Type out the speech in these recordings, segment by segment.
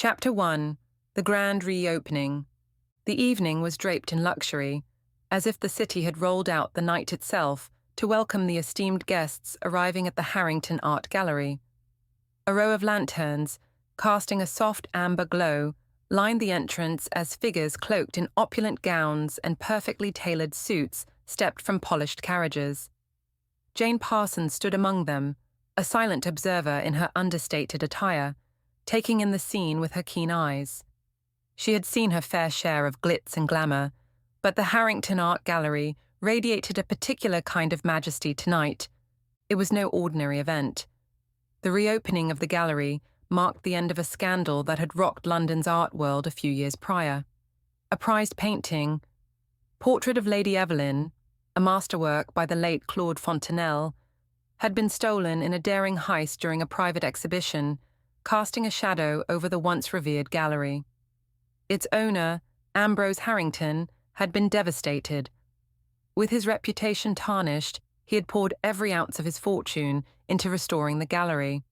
Chapter 1. The Grand Reopening. The evening was draped in luxury, as if the city had rolled out the night itself to welcome the esteemed guests arriving at the Harrington Art Gallery. A row of lanterns, casting a soft amber glow, lined the entrance as figures cloaked in opulent gowns and perfectly tailored suits stepped from polished carriages. Jane Parsons stood among them, a silent observer in her understated attire, taking in the scene with her keen eyes. She had seen her fair share of glitz and glamour, but the Harrington Art Gallery radiated a particular kind of majesty tonight. It was no ordinary event. The reopening of the gallery marked the end of a scandal that had rocked London's art world a few years prior. A prized painting, Portrait of Lady Evelyn, a masterwork by the late Claude Fontenelle, had been stolen in a daring heist during a private exhibition, casting a shadow over the once revered gallery. Its owner, Ambrose Harrington, had been devastated. With his reputation tarnished, he had poured every ounce of his fortune into restoring the gallery,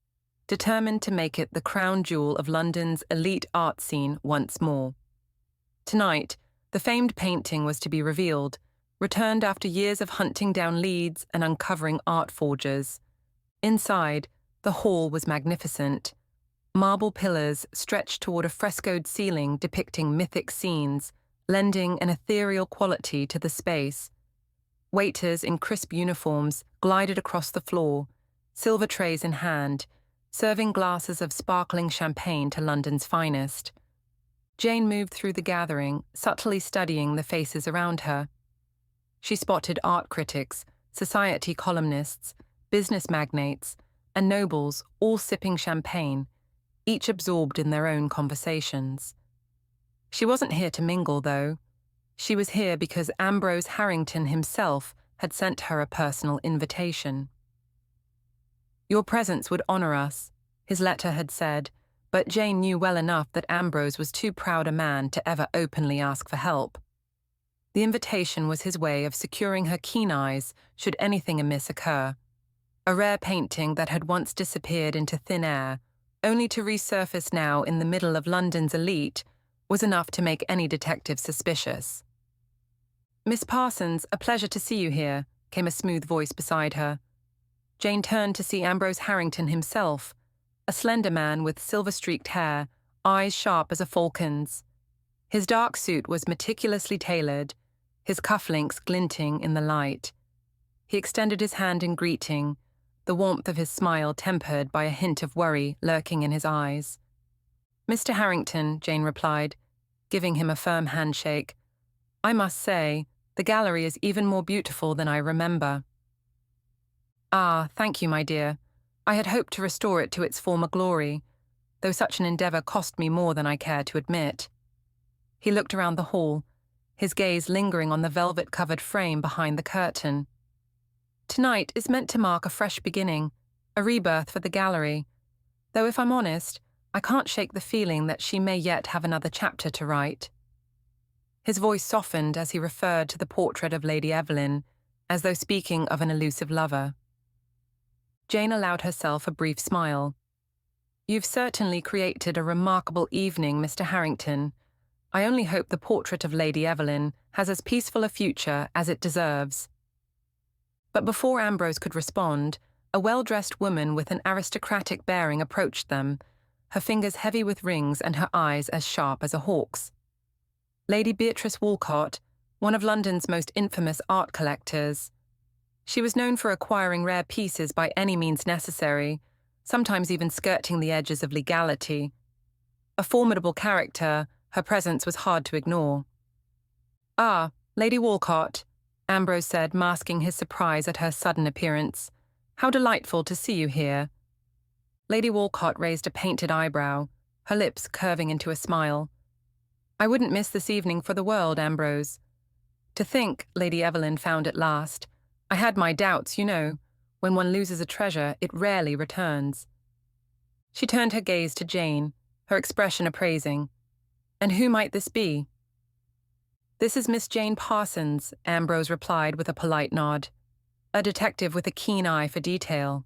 determined to make it the crown jewel of London's elite art scene once more. Tonight, the famed painting was to be revealed, returned after years of hunting down leads and uncovering art forgers. Inside, the hall was magnificent. Marble pillars stretched toward a frescoed ceiling depicting mythic scenes, lending an ethereal quality to the space. Waiters in crisp uniforms glided across the floor, silver trays in hand, serving glasses of sparkling champagne to London's finest. Jane moved through the gathering, subtly studying the faces around her. She spotted art critics, society columnists, business magnates, and nobles all sipping champagne, each absorbed in their own conversations. She wasn't here to mingle, though. She was here because Ambrose Harrington himself had sent her a personal invitation. "Your presence would honor us," his letter had said, but Jane knew well enough that Ambrose was too proud a man to ever openly ask for help. The invitation was his way of securing her keen eyes should anything amiss occur. A rare painting that had once disappeared into thin air, only to resurface now in the middle of London's elite, was enough to make any detective suspicious. "Miss Parsons, a pleasure to see you here," came a smooth voice beside her. Jane turned to see Ambrose Harrington himself, a slender man with silver-streaked hair, eyes sharp as a falcon's. His dark suit was meticulously tailored, his cufflinks glinting in the light. He extended his hand in greeting, the warmth of his smile tempered by a hint of worry lurking in his eyes. "Mr. Harrington," Jane replied, giving him a firm handshake, "I must say, the gallery is even more beautiful than I remember." "Ah, thank you, my dear. I had hoped to restore it to its former glory, though such an endeavour cost me more than I care to admit." He looked around the hall, his gaze lingering on the velvet-covered frame behind the curtain. "Tonight is meant to mark a fresh beginning, a rebirth for the gallery, though if I'm honest, I can't shake the feeling that she may yet have another chapter to write." His voice softened as he referred to the portrait of Lady Evelyn, as though speaking of an elusive lover. Jane allowed herself a brief smile. "You've certainly created a remarkable evening, Mr. Harrington. I only hope the portrait of Lady Evelyn has as peaceful a future as it deserves." But before Ambrose could respond, a well-dressed woman with an aristocratic bearing approached them, her fingers heavy with rings and her eyes as sharp as a hawk's. Lady Beatrice Walcott, one of London's most infamous art collectors. She was known for acquiring rare pieces by any means necessary, sometimes even skirting the edges of legality. A formidable character, her presence was hard to ignore. "Ah, Lady Walcott," Ambrose said, masking his surprise at her sudden appearance. "How delightful to see you here." Lady Walcott raised a painted eyebrow, her lips curving into a smile. "I wouldn't miss this evening for the world, Ambrose. To think Lady Evelyn found at last. I had my doubts, you know. When one loses a treasure, it rarely returns." She turned her gaze to Jane, her expression appraising. "And who might this be?" "This is Miss Jane Parsons," Ambrose replied with a polite nod. "A detective with a keen eye for detail."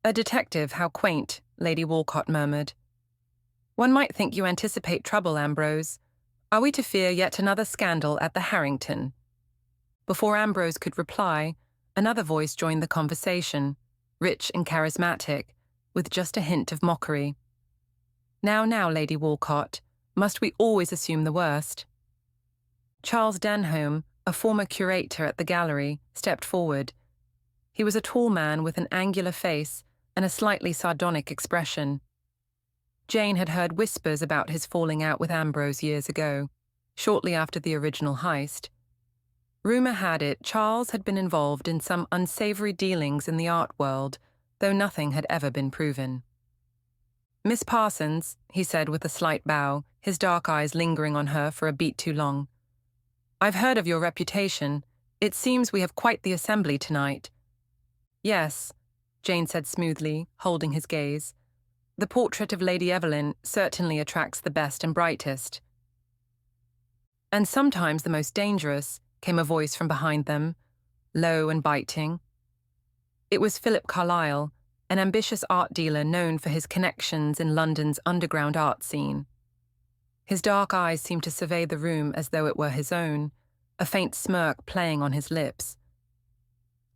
"A detective, how quaint," Lady Walcott murmured. One might think you anticipate trouble, Ambrose. Are we to fear yet another scandal at the Harrington? Before Ambrose could reply, another voice joined the conversation, rich and charismatic, with just a hint of mockery. Now, Lady Walcott, must we always assume the worst? Charles Denholm, a former curator at the gallery, stepped forward. He was a tall man with an angular face and a slightly sardonic expression. Jane had heard whispers about his falling out with Ambrose years ago, shortly after the original heist. Rumour had it Charles had been involved in some unsavoury dealings in the art world, though nothing had ever been proven. "Miss Parsons," he said with a slight bow, his dark eyes lingering on her for a beat too long. "I've heard of your reputation. It seems we have quite the assembly tonight." "Yes," Jane said smoothly, holding his gaze. "The portrait of Lady Evelyn certainly attracts the best and brightest." "And sometimes the most dangerous," came a voice from behind them, low and biting. It was Philip Carlyle, an ambitious art dealer known for his connections in London's underground art scene. His dark eyes seemed to survey the room as though it were his own, a faint smirk playing on his lips.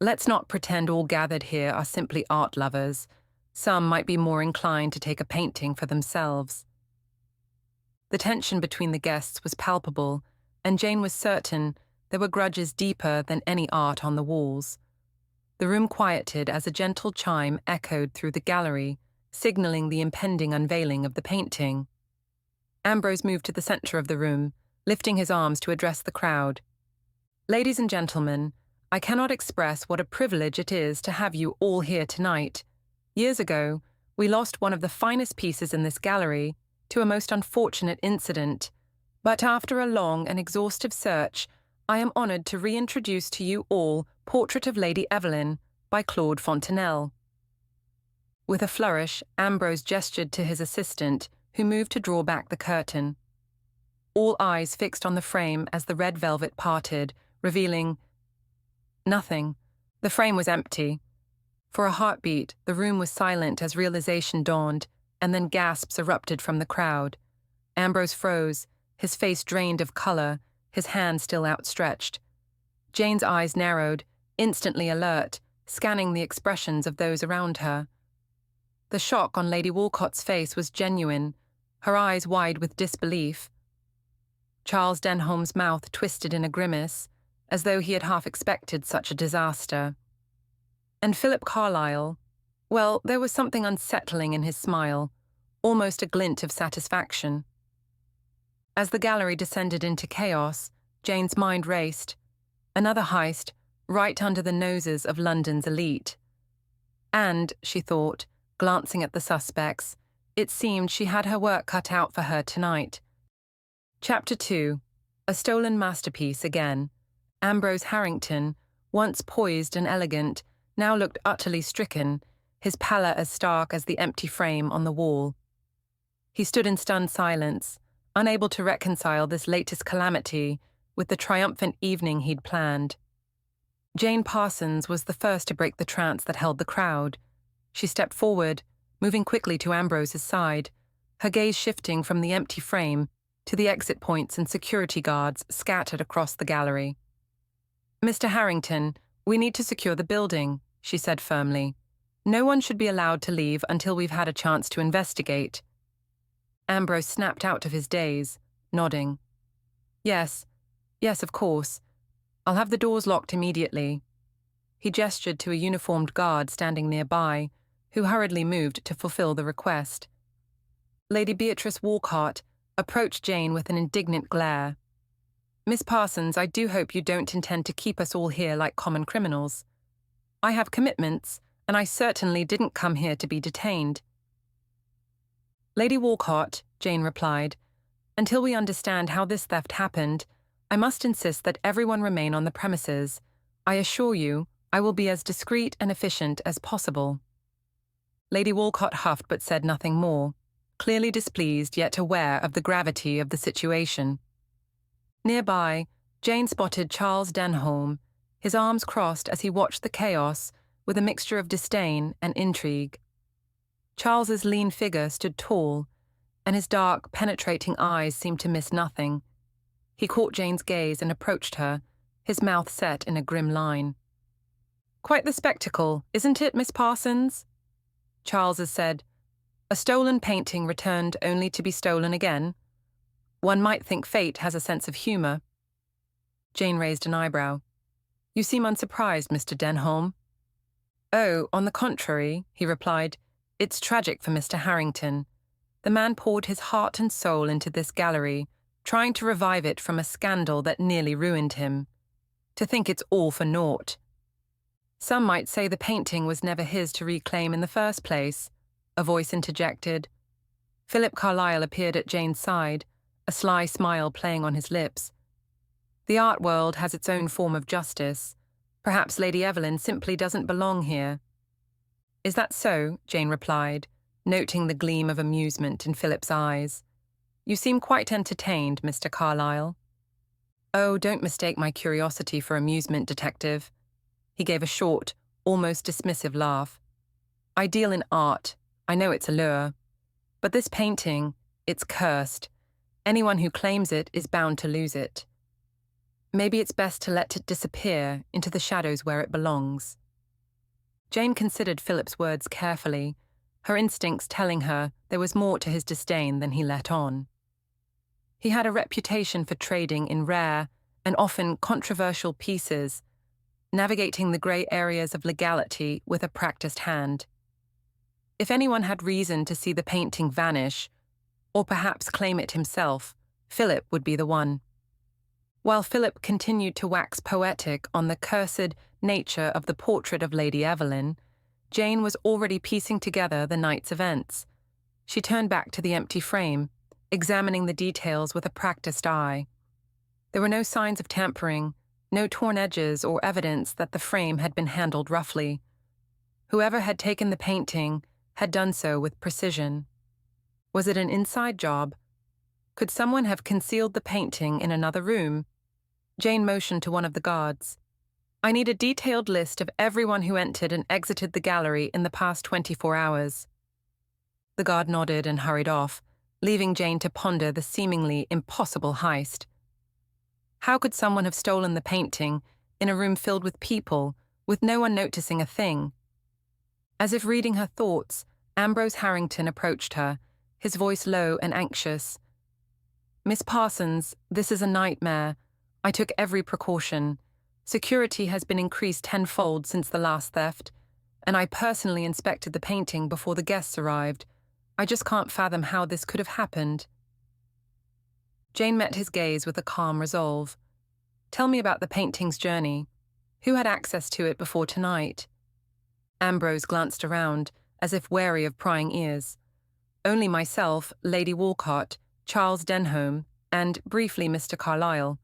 "Let's not pretend all gathered here are simply art lovers. Some might be more inclined to take a painting for themselves." The tension between the guests was palpable, and Jane was certain there were grudges deeper than any art on the walls. The room quieted as a gentle chime echoed through the gallery, signalling the impending unveiling of the painting. Ambrose moved to the centre of the room, lifting his arms to address the crowd. "Ladies and gentlemen, I cannot express what a privilege it is to have you all here tonight. Years ago, we lost one of the finest pieces in this gallery to a most unfortunate incident, but after a long and exhaustive search, I am honoured to reintroduce to you all Portrait of Lady Evelyn by Claude Fontenelle." With a flourish, Ambrose gestured to his assistant, who moved to draw back the curtain. All eyes fixed on the frame as the red velvet parted, revealing nothing. The frame was empty. For a heartbeat, the room was silent as realization dawned, and then gasps erupted from the crowd. Ambrose froze, his face drained of colour, his hand still outstretched. Jane's eyes narrowed, instantly alert, scanning the expressions of those around her. The shock on Lady Walcott's face was genuine, her eyes wide with disbelief. Charles Denholm's mouth twisted in a grimace, as though he had half expected such a disaster. And Philip Carlyle, well, there was something unsettling in his smile, almost a glint of satisfaction. As the gallery descended into chaos, Jane's mind raced. Another heist, right under the noses of London's elite. And, she thought, glancing at the suspects, it seemed she had her work cut out for her tonight. Chapter 2. A stolen masterpiece again. Ambrose Harrington, once poised and elegant, now looked utterly stricken, his pallor as stark as the empty frame on the wall. He stood in stunned silence, unable to reconcile this latest calamity with the triumphant evening he'd planned. Jane Parsons was the first to break the trance that held the crowd. She stepped forward, moving quickly to Ambrose's side, her gaze shifting from the empty frame to the exit points and security guards scattered across the gallery. "Mr. Harrington, we need to secure the building," she said firmly. "No one should be allowed to leave until we've had a chance to investigate." Ambrose snapped out of his daze, nodding. Yes, of course. I'll have the doors locked immediately." He gestured to a uniformed guard standing nearby, who hurriedly moved to fulfill the request. Lady Beatrice Walcott approached Jane with an indignant glare. "Miss Parsons, I do hope you don't intend to keep us all here like common criminals. I have commitments, and I certainly didn't come here to be detained." "Lady Walcott," Jane replied, "until we understand how this theft happened, I must insist that everyone remain on the premises. I assure you, I will be as discreet and efficient as possible." Lady Walcott huffed but said nothing more, clearly displeased yet aware of the gravity of the situation. Nearby, Jane spotted Charles Denholm, his arms crossed as he watched the chaos with a mixture of disdain and intrigue. Charles's lean figure stood tall, and his dark, penetrating eyes seemed to miss nothing. He caught Jane's gaze and approached her, his mouth set in a grim line. "Quite the spectacle, isn't it, Miss Parsons?" Charles has said, "A stolen painting returned only to be stolen again. One might think fate has a sense of humour." Jane raised an eyebrow. "You seem unsurprised, Mr. Denholm." "Oh, on the contrary," he replied, "it's tragic for Mr. Harrington. The man poured his heart and soul into this gallery, trying to revive it from a scandal that nearly ruined him. To think it's all for naught. Some might say the painting was never his to reclaim in the first place," a voice interjected. Philip Carlyle appeared at Jane's side, a sly smile playing on his lips. "The art world has its own form of justice. Perhaps Lady Evelyn simply doesn't belong here." "Is that so?" Jane replied, noting the gleam of amusement in Philip's eyes. "You seem quite entertained, Mr. Carlyle." "Oh, don't mistake my curiosity for amusement, Detective." He gave a short, almost dismissive laugh. "I deal in art. I know its allure. But this painting, it's cursed. Anyone who claims it is bound to lose it. Maybe it's best to let it disappear into the shadows where it belongs." Jane considered Philip's words carefully, her instincts telling her there was more to his disdain than he let on. He had a reputation for trading in rare and often controversial pieces, navigating the grey areas of legality with a practiced hand. If anyone had reason to see the painting vanish, or perhaps claim it himself, Philip would be the one. While Philip continued to wax poetic on the cursed nature of the portrait of Lady Evelyn, Jane was already piecing together the night's events. She turned back to the empty frame, examining the details with a practiced eye. There were no signs of tampering, no torn edges or evidence that the frame had been handled roughly. Whoever had taken the painting had done so with precision. Was it an inside job? Could someone have concealed the painting in another room? Jane motioned to one of the guards. "I need a detailed list of everyone who entered and exited the gallery in the past 24 hours. The guard nodded and hurried off, leaving Jane to ponder the seemingly impossible heist. How could someone have stolen the painting in a room filled with people, with no one noticing a thing? As if reading her thoughts, Ambrose Harrington approached her, his voice low and anxious. "Miss Parsons, this is a nightmare. I took every precaution. Security has been increased tenfold since the last theft, and I personally inspected the painting before the guests arrived. I just can't fathom how this could have happened." Jane met his gaze with a calm resolve. "Tell me about the painting's journey. Who had access to it before tonight?" Ambrose glanced around, as if wary of prying ears. "Only myself, Lady Walcott, Charles Denholm, and, briefly, Mr. Carlyle.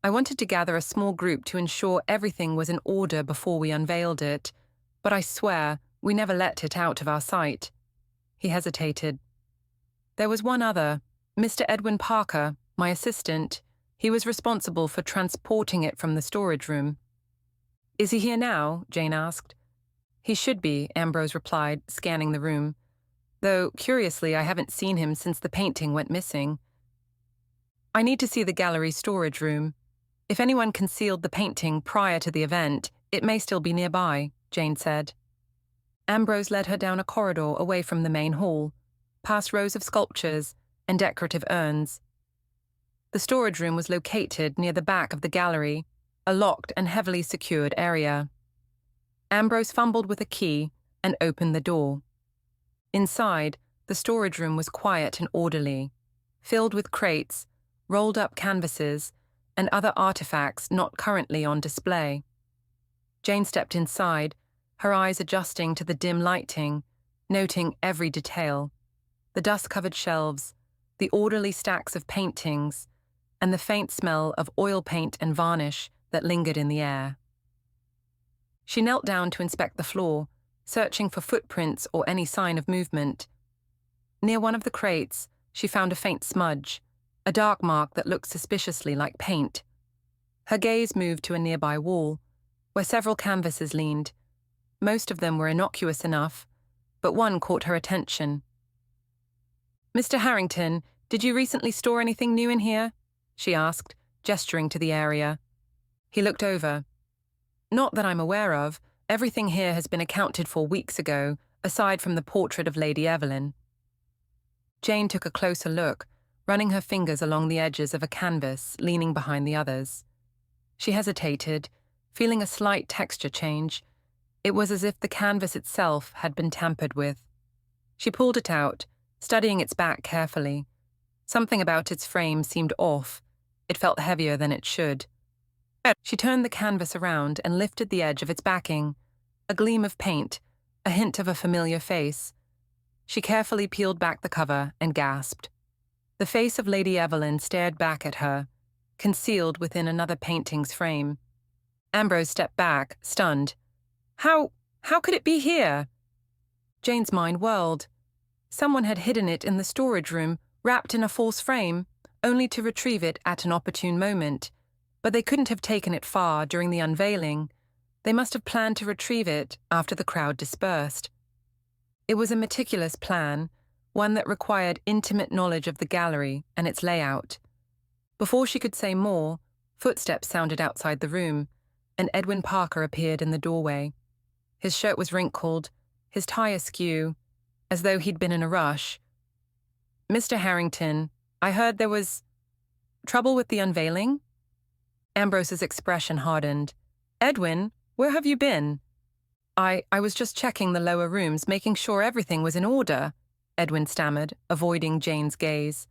I wanted to gather a small group to ensure everything was in order before we unveiled it, but I swear we never let it out of our sight." He hesitated. "There was one other, Mr. Edwin Parker, my assistant. He was responsible for transporting it from the storage room." "Is he here now?" Jane asked. "He should be," Ambrose replied, scanning the room. "Though, curiously, I haven't seen him since the painting went missing." "I need to see the gallery storage room. If anyone concealed the painting prior to the event, it may still be nearby," Jane said. Ambrose led her down a corridor away from the main hall, past rows of sculptures and decorative urns. The storage room was located near the back of the gallery, a locked and heavily secured area. Ambrose fumbled with a key and opened the door. Inside, the storage room was quiet and orderly, filled with crates, rolled-up canvases, and other artifacts not currently on display. Jane stepped inside, her eyes adjusting to the dim lighting, noting every detail: the dust-covered shelves, the orderly stacks of paintings, and the faint smell of oil paint and varnish that lingered in the air. She knelt down to inspect the floor, searching for footprints or any sign of movement. Near one of the crates, she found a faint smudge, a dark mark that looked suspiciously like paint. Her gaze moved to a nearby wall, where several canvases leaned. Most of them were innocuous enough, but one caught her attention. Mr. Harrington, did you recently store anything new in here? She asked, gesturing to the area. He looked over. Not that I'm aware of. Everything here has been accounted for weeks ago, aside from the portrait of Lady Evelyn. Jane took a closer look, running her fingers along the edges of a canvas, leaning behind the others. She hesitated, feeling a slight texture change. It was as if the canvas itself had been tampered with. She pulled it out, studying its back carefully. Something about its frame seemed off. It felt heavier than it should. She turned the canvas around and lifted the edge of its backing. A gleam of paint, a hint of a familiar face. She carefully peeled back the cover and gasped. The face of Lady Evelyn stared back at her, concealed within another painting's frame. Ambrose stepped back, stunned. How could it be here? Jane's mind whirled. Someone had hidden it in the storage room, wrapped in a false frame, only to retrieve it at an opportune moment. But they couldn't have taken it far during the unveiling. They must have planned to retrieve it after the crowd dispersed. It was a meticulous plan, one that required intimate knowledge of the gallery and its layout. Before she could say more, footsteps sounded outside the room, and Edwin Parker appeared in the doorway. His shirt was wrinkled, his tie askew, as though he'd been in a rush. Mr. Harrington, I heard there was trouble with the unveiling? Ambrose's expression hardened. Edwin, where have you been? I was just checking the lower rooms, making sure everything was in order, Edwin stammered, avoiding Jane's gaze.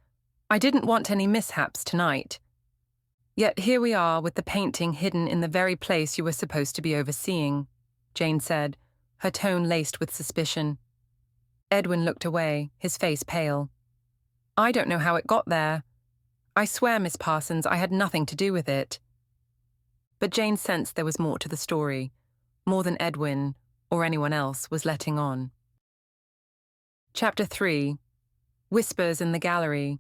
I didn't want any mishaps tonight. Yet here we are with the painting hidden in the very place you were supposed to be overseeing, Jane said, her tone laced with suspicion. Edwin looked away, his face pale. I don't know how it got there. I swear, Miss Parsons, I had nothing to do with it. But Jane sensed there was more to the story, more than Edwin or anyone else was letting on. Chapter 3. Whispers in the Gallery.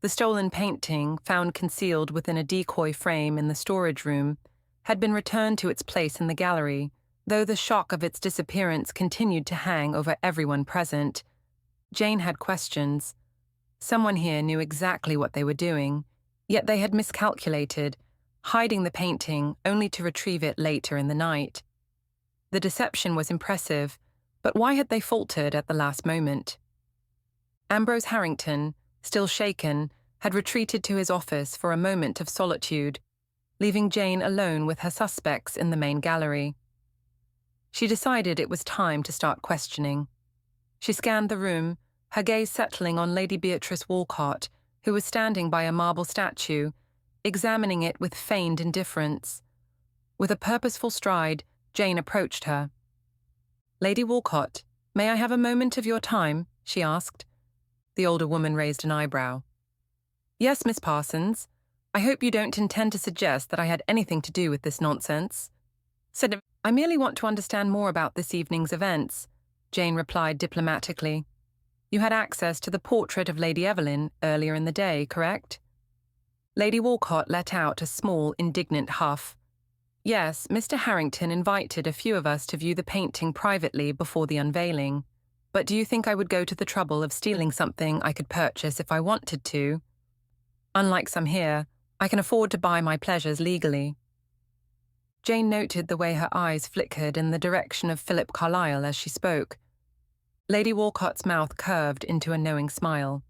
The stolen painting, found concealed within a decoy frame in the storage room, had been returned to its place in the gallery, though the shock of its disappearance continued to hang over everyone present. Jane had questions. Someone here knew exactly what they were doing, yet they had miscalculated, hiding the painting only to retrieve it later in the night. The deception was impressive, but why had they faltered at the last moment? Ambrose Harrington, still shaken, had retreated to his office for a moment of solitude, leaving Jane alone with her suspects in the main gallery. She decided it was time to start questioning. She scanned the room, her gaze settling on Lady Beatrice Walcott, who was standing by a marble statue, examining it with feigned indifference. With a purposeful stride, Jane approached her. Lady Walcott, may I have a moment of your time? She asked. The older woman raised an eyebrow. Yes, Miss Parsons. I hope you don't intend to suggest that I had anything to do with this nonsense. I merely want to understand more about this evening's events, Jane replied diplomatically. You had access to the portrait of Lady Evelyn earlier in the day, correct? Lady Walcott let out a small, indignant huff. Yes, Mr. Harrington invited a few of us to view the painting privately before the unveiling. But do you think I would go to the trouble of stealing something I could purchase if I wanted to? Unlike some here, I can afford to buy my pleasures legally. Jane noted the way her eyes flickered in the direction of Philip Carlyle as she spoke. Lady Walcott's mouth curved into a knowing smile.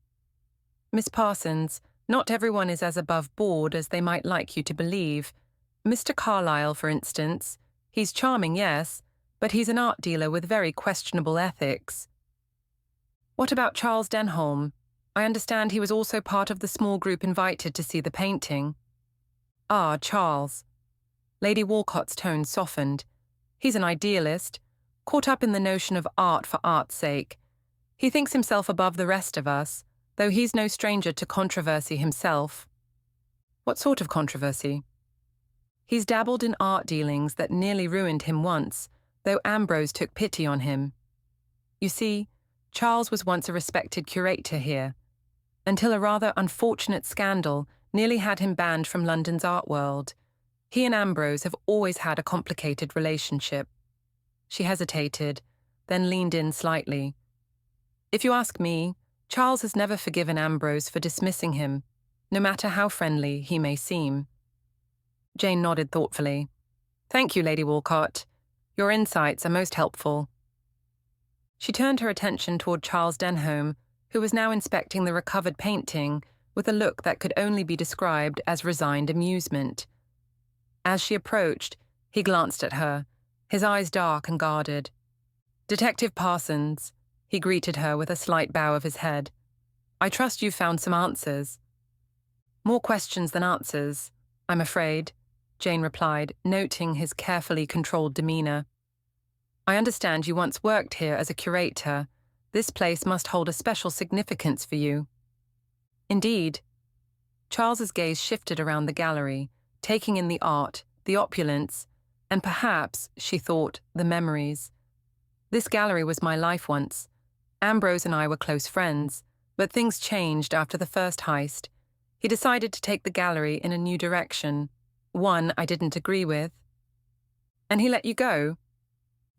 Miss Parsons, not everyone is as above board as they might like you to believe. Mr. Carlyle, for instance, he's charming, yes, but he's an art dealer with very questionable ethics. What about Charles Denholm? I understand he was also part of the small group invited to see the painting. Ah, Charles. Lady Walcott's tone softened. He's an idealist, caught up in the notion of art for art's sake. He thinks himself above the rest of us, though he's no stranger to controversy himself. What sort of controversy? He's dabbled in art dealings that nearly ruined him once, though Ambrose took pity on him. You see, Charles was once a respected curator here, until a rather unfortunate scandal nearly had him banned from London's art world. He and Ambrose have always had a complicated relationship. She hesitated, then leaned in slightly. If you ask me, Charles has never forgiven Ambrose for dismissing him, no matter how friendly he may seem. Jane nodded thoughtfully. Thank you, Lady Walcott. Your insights are most helpful. She turned her attention toward Charles Denholm, who was now inspecting the recovered painting with a look that could only be described as resigned amusement. As she approached, he glanced at her, his eyes dark and guarded. Detective Parsons, he greeted her with a slight bow of his head. I trust you've found some answers. More questions than answers, I'm afraid, Jane replied, noting his carefully controlled demeanor. I understand you once worked here as a curator. This place must hold a special significance for you. Indeed. Charles's gaze shifted around the gallery, taking in the art, the opulence, and perhaps, she thought, the memories. This gallery was my life once. Ambrose and I were close friends, but things changed after the first heist. He decided to take the gallery in a new direction, one I didn't agree with. And he let you go?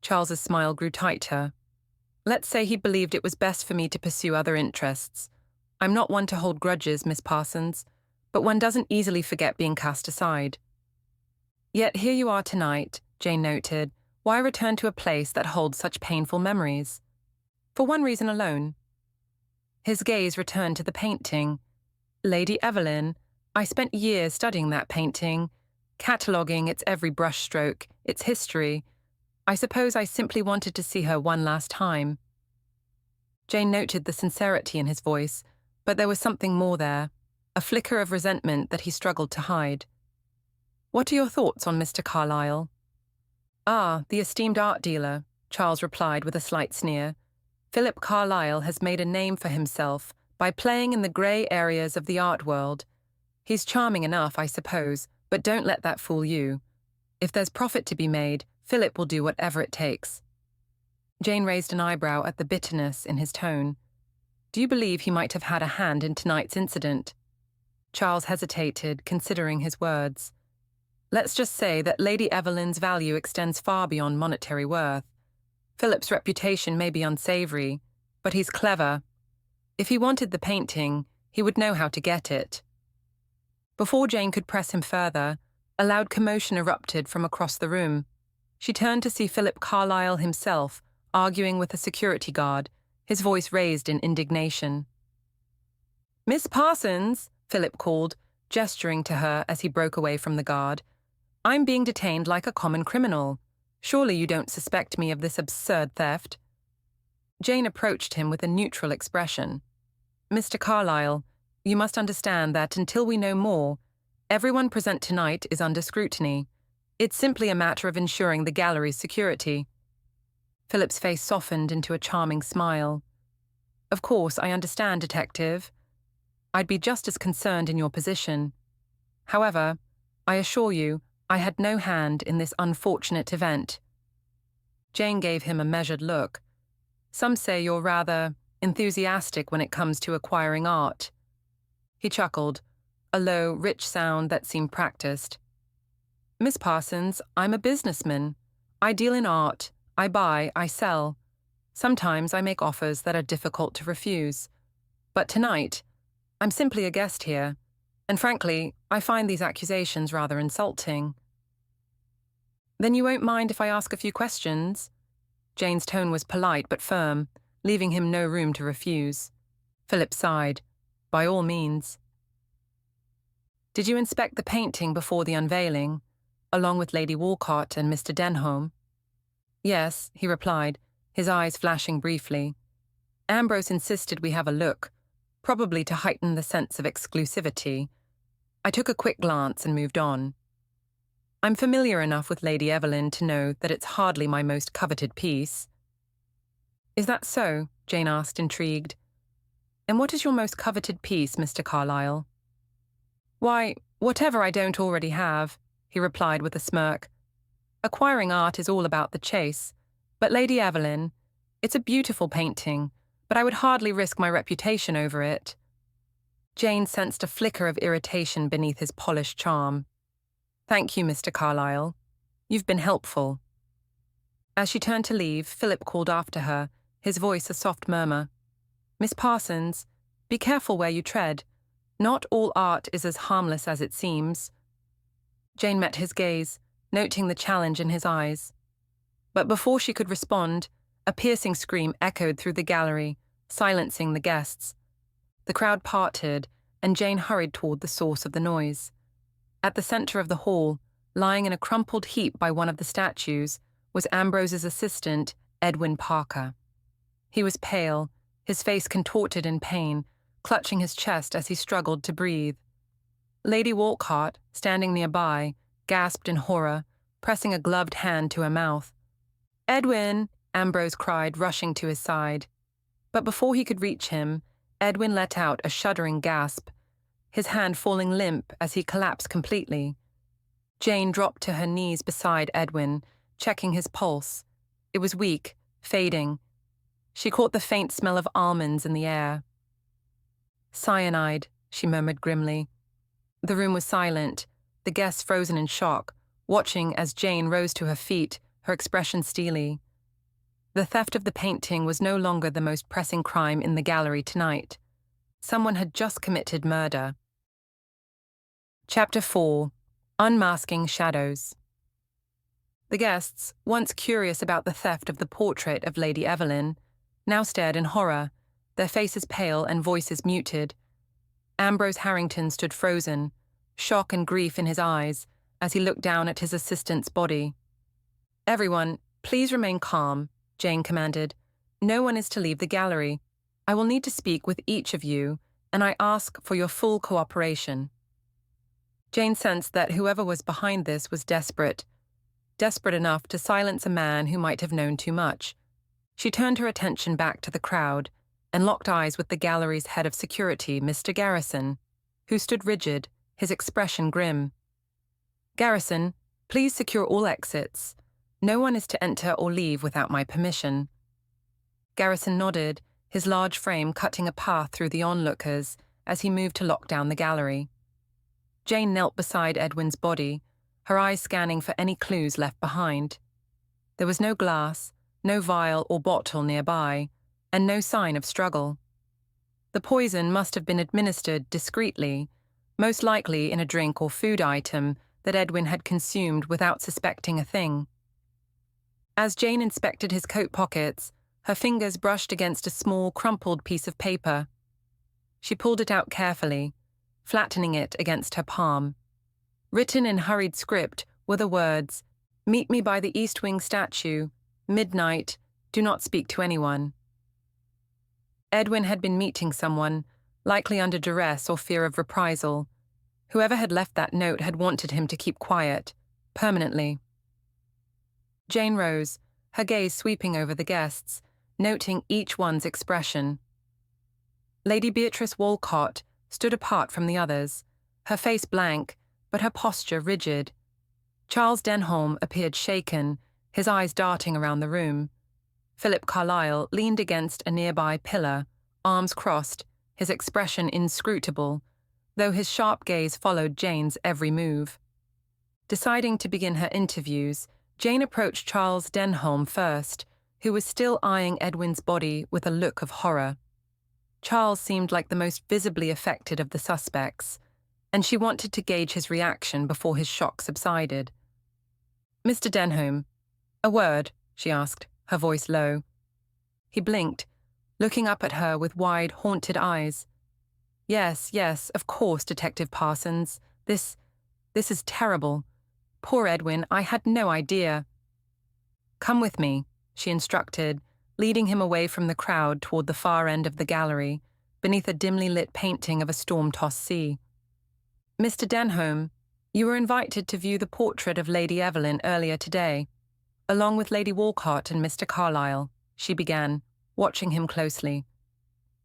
Charles's smile grew tighter. Let's say he believed it was best for me to pursue other interests. I'm not one to hold grudges, Miss Parsons, but one doesn't easily forget being cast aside. Yet here you are tonight, Jane noted. Why return to a place that holds such painful memories? For one reason alone. His gaze returned to the painting. Lady Evelyn, I spent years studying that painting, cataloguing its every brushstroke, its history. I suppose I simply wanted to see her one last time. Jane noted the sincerity in his voice, but there was something more there, a flicker of resentment that he struggled to hide. What are your thoughts on Mr. Carlyle? Ah, the esteemed art dealer, Charles replied with a slight sneer. Philip Carlyle has made a name for himself by playing in the grey areas of the art world. He's charming enough, I suppose, but don't let that fool you. If there's profit to be made, Philip will do whatever it takes. Jane raised an eyebrow at the bitterness in his tone. Do you believe he might have had a hand in tonight's incident? Charles hesitated, considering his words. Let's just say that Lady Evelyn's value extends far beyond monetary worth. Philip's reputation may be unsavory, but he's clever. If he wanted the painting, he would know how to get it. Before Jane could press him further, a loud commotion erupted from across the room. She turned to see Philip Carlyle himself, arguing with a security guard, his voice raised in indignation. Miss Parsons, Philip called, gesturing to her as he broke away from the guard. I'm being detained like a common criminal. Surely you don't suspect me of this absurd theft? Jane approached him with a neutral expression. Mr. Carlyle, you must understand that until we know more, everyone present tonight is under scrutiny. It's simply a matter of ensuring the gallery's security. Philip's face softened into a charming smile. Of course, I understand, Detective. I'd be just as concerned in your position. However, I assure you, I had no hand in this unfortunate event. Jane gave him a measured look. Some say you're rather enthusiastic when it comes to acquiring art. He chuckled, a low, rich sound that seemed practiced. Miss Parsons, I'm a businessman. I deal in art. I buy, I sell. Sometimes I make offers that are difficult to refuse. But tonight, I'm simply a guest here, and frankly, I find these accusations rather insulting. Then you won't mind if I ask a few questions? Jane's tone was polite but firm, leaving him no room to refuse. Philip sighed. By all means. Did you inspect the painting before the unveiling, along with Lady Walcott and Mr. Denholm? Yes, he replied, his eyes flashing briefly. Ambrose insisted we have a look, probably to heighten the sense of exclusivity. I took a quick glance and moved on. I'm familiar enough with Lady Evelyn to know that it's hardly my most coveted piece. Is that so? Jane asked, intrigued. And what is your most coveted piece, Mr. Carlyle? Why, whatever I don't already have, he replied with a smirk. Acquiring art is all about the chase. But Lady Evelyn, it's a beautiful painting, but I would hardly risk my reputation over it. Jane sensed a flicker of irritation beneath his polished charm. Thank you, Mr. Carlyle. You've been helpful. As she turned to leave, Philip called after her, his voice a soft murmur. Miss Parsons, be careful where you tread. Not all art is as harmless as it seems." Jane met his gaze, noting the challenge in his eyes. But before she could respond, a piercing scream echoed through the gallery, silencing the guests. The crowd parted, and Jane hurried toward the source of the noise. At the center of the hall, lying in a crumpled heap by one of the statues, was Ambrose's assistant, Edwin Parker. He was pale, his face contorted in pain, clutching his chest as he struggled to breathe. Lady Walcott, standing nearby, gasped in horror, pressing a gloved hand to her mouth. "Edwin!" Ambrose cried, rushing to his side. But before he could reach him, Edwin let out a shuddering gasp, his hand falling limp as he collapsed completely. Jane dropped to her knees beside Edwin, checking his pulse. It was weak, fading. She caught the faint smell of almonds in the air. "Cyanide," she murmured grimly. The room was silent, the guests frozen in shock, watching as Jane rose to her feet, her expression steely. The theft of the painting was no longer the most pressing crime in the gallery tonight. Someone had just committed murder. Chapter 4. Unmasking Shadows. The guests, once curious about the theft of the portrait of Lady Evelyn, now stared in horror, their faces pale and voices muted. Ambrose Harrington stood frozen, shock and grief in his eyes, as he looked down at his assistant's body. "Everyone, please remain calm," Jane commanded. "No one is to leave the gallery. I will need to speak with each of you, and I ask for your full cooperation." Jane sensed that whoever was behind this was desperate enough to silence a man who might have known too much. She turned her attention back to the crowd and locked eyes with the gallery's head of security, Mr. Garrison, who stood rigid, his expression grim. "Garrison, please secure all exits. No one is to enter or leave without my permission." Garrison nodded, his large frame cutting a path through the onlookers as he moved to lock down the gallery. Jane knelt beside Edwin's body, her eyes scanning for any clues left behind. There was no glass, no vial or bottle nearby, and no sign of struggle. The poison must have been administered discreetly, most likely in a drink or food item that Edwin had consumed without suspecting a thing. As Jane inspected his coat pockets, her fingers brushed against a small, crumpled piece of paper. She pulled it out carefully, flattening it against her palm. Written in hurried script were the words, "Meet me by the East Wing statue. Midnight. Do not speak to anyone." Edwin had been meeting someone, likely under duress or fear of reprisal. Whoever had left that note had wanted him to keep quiet, permanently. Jane rose, her gaze sweeping over the guests, noting each one's expression. Lady Beatrice Walcott stood apart from the others, her face blank, but her posture rigid. Charles Denholm appeared shaken, his eyes darting around the room. Philip Carlyle leaned against a nearby pillar, arms crossed, his expression inscrutable, though his sharp gaze followed Jane's every move. Deciding to begin her interviews, Jane approached Charles Denholm first, who was still eyeing Edwin's body with a look of horror. Charles seemed like the most visibly affected of the suspects, and she wanted to gauge his reaction before his shock subsided. "Mr. Denholm, a word," she asked, her voice low. He blinked, looking up at her with wide, haunted eyes. Yes, of course, Detective Parsons. This is terrible. Poor Edwin, I had no idea." "Come with me," she instructed, leading him away from the crowd toward the far end of the gallery, beneath a dimly lit painting of a storm-tossed sea. "Mr. Denholm, you were invited to view the portrait of Lady Evelyn earlier today, along with Lady Walcott and Mr. Carlyle," she began, watching him closely.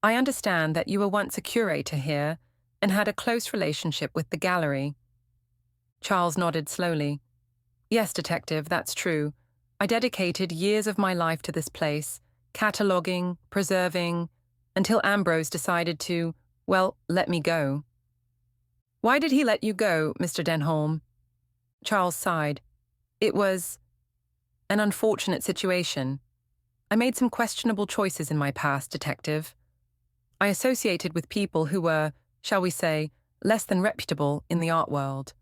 "I understand that you were once a curator here and had a close relationship with the gallery." Charles nodded slowly. "Yes, Detective, that's true. I dedicated years of my life to this place, cataloguing, preserving, until Ambrose decided to, let me go." "Why did he let you go, Mr. Denholm?" Charles sighed. "It was an unfortunate situation. I made some questionable choices in my past, Detective." I associated with people who were, shall we say, less than reputable in the art world.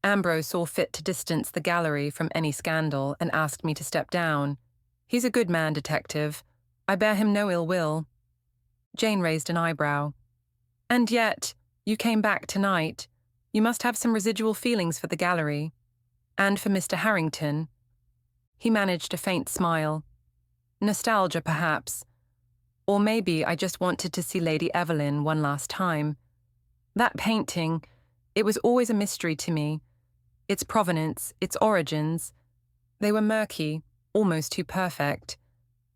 Ambrose saw fit to distance the gallery from any scandal and asked me to step down. He's a good man, Detective. I bear him no ill will. Jane raised an eyebrow. And yet, you came back tonight. You must have some residual feelings for the gallery. And for Mr. Harrington. He managed a faint smile. Nostalgia, perhaps. Or maybe I just wanted to see Lady Evelyn one last time. That painting, it was always a mystery to me. Its provenance, its origins, they were murky, almost too perfect.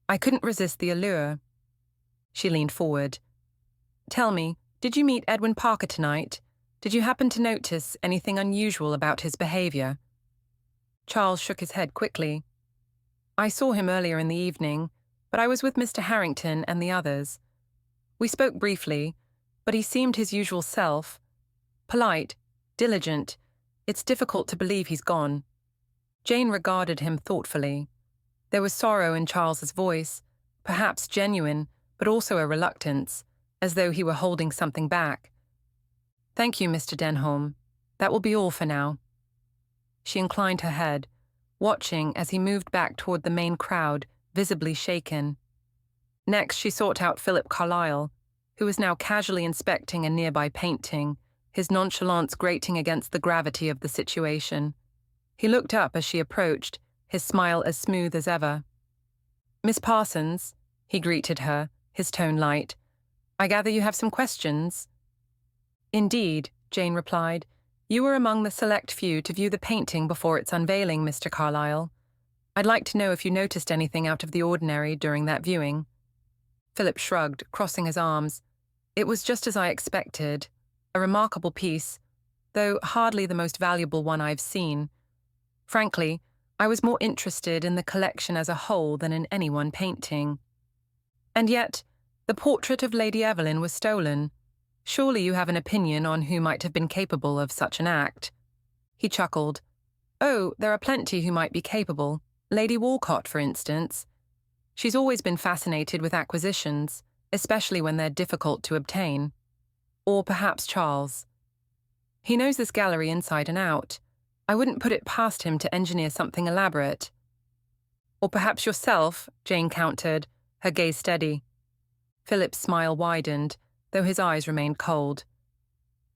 I couldn't resist the allure. She leaned forward. Tell me, did you meet Edwin Parker tonight? Did you happen to notice anything unusual about his behavior? Charles shook his head quickly. I saw him earlier in the evening, but I was with Mr. Harrington and the others. We spoke briefly, but he seemed his usual self. Polite, diligent. It's difficult to believe he's gone. Jane regarded him thoughtfully. There was sorrow in Charles's voice, perhaps genuine, but also a reluctance, as though he were holding something back. Thank you, Mr. Denholm. That will be all for now. She inclined her head, watching as he moved back toward the main crowd, visibly shaken. Next, she sought out Philip Carlyle, who was now casually inspecting a nearby painting, his nonchalance grating against the gravity of the situation. He looked up as she approached, his smile as smooth as ever. Miss Parsons, he greeted her, his tone light. I gather you have some questions? Indeed, Jane replied. You were among the select few to view the painting before its unveiling, Mr. Carlyle. I'd like to know if you noticed anything out of the ordinary during that viewing. Philip shrugged, crossing his arms. It was just as I expected. A remarkable piece, though hardly the most valuable one I've seen. Frankly, I was more interested in the collection as a whole than in any one painting. And yet, the portrait of Lady Evelyn was stolen. Surely you have an opinion on who might have been capable of such an act. He chuckled. Oh, there are plenty who might be capable. Lady Walcott, for instance. She's always been fascinated with acquisitions, especially when they're difficult to obtain. Or perhaps Charles. He knows this gallery inside and out. I wouldn't put it past him to engineer something elaborate. Or perhaps yourself, Jane countered, her gaze steady. Philip's smile widened, though his eyes remained cold.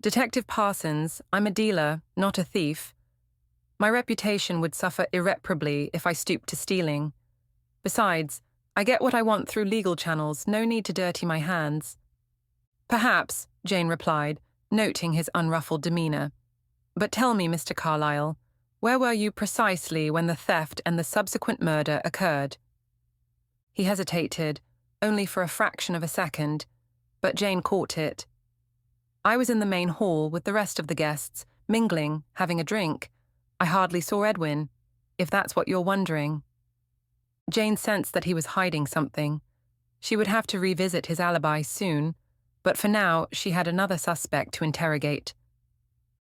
Detective Parsons, I'm a dealer, not a thief. My reputation would suffer irreparably if I stooped to stealing. Besides, I get what I want through legal channels, no need to dirty my hands. Perhaps, Jane replied, noting his unruffled demeanour. But tell me, Mr. Carlyle, where were you precisely when the theft and the subsequent murder occurred? He hesitated, only for a fraction of a second, but Jane caught it. I was in the main hall with the rest of the guests, mingling, having a drink. I hardly saw Edwin, if that's what you're wondering. Jane sensed that he was hiding something. She would have to revisit his alibi soon, but for now she had another suspect to interrogate.